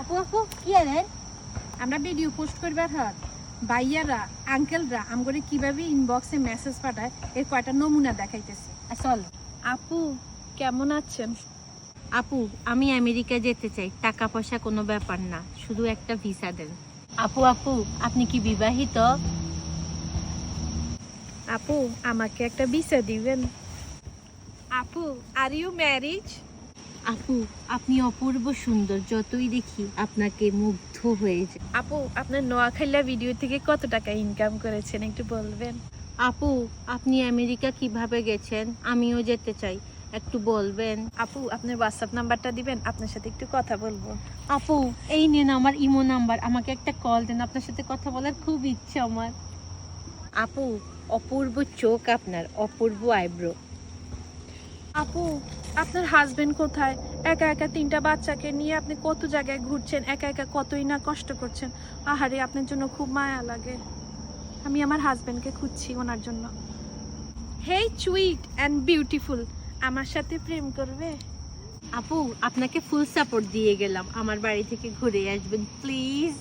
আপু আপু কি আনেন? আমরা ভিডিও পোস্ট করবার হাত ভাইয়ারা আঙ্কেলরা আমগরে কিভাবে ইনবক্সে মেসেজ পাঠায় এর কয়টা নমুনা দেখাইতেছি। চল আপু কেমন আছেন? আপু আমি আমেরিকা যেতে চাই, টাকা পয়সা কোনো ব্যাপার না, শুধু একটা ভিসা দেন। আপু আপনি কি বিবাহিত? আপু আমাকে একটা ভিসা দিবেন। আপু আর ইউ ম্যারিজ? আপু আপনি অপূর্ব সুন্দর, যতই দেখি আপনাকে মুগ্ধ হয়ে যায়। আপু আপনার নোয়াখাইলা ভিডিও থেকে কত টাকা ইনকাম করেছেন একটু বলবেন? আপু আপনি আমেরিকা কিভাবে গেছেন, আমিও যেতে চাই, একটু বলবেন। আপু আপনার হোয়াটসঅ্যাপ নাম্বারটা দিবেন, আপনার সাথে একটু কথা বলবো। আপু এই নেন আমার ইমো নাম্বার, আমাকে একটা কল দেন, আপনার সাথে কথা বলার খুব ইচ্ছা আমার। আপু অপূর্ব চোখ আপনার, অপূর্ব আইব্রো। আপু আপনার হাজবেন্ড কোথায়? একা একা 3টা বাচ্চাকে নিয়ে আপনি কত জায়গায় ঘুরছেন, একা একা কতই না কষ্ট করছেন। আহারে আপনার জন্য খুব মায়া লাগে। আমি আমার হাজবেন্ডকে খুঁজছি ওনার জন্য। হেই সুইট অ্যান্ড বিউটিফুল, আমার সাথে প্রেম করবে? আপু আপনাকে ফুল সাপোর্ট দিয়ে গেলাম, আমার বাড়ি থেকে ঘুরে আসবেন প্লিজ।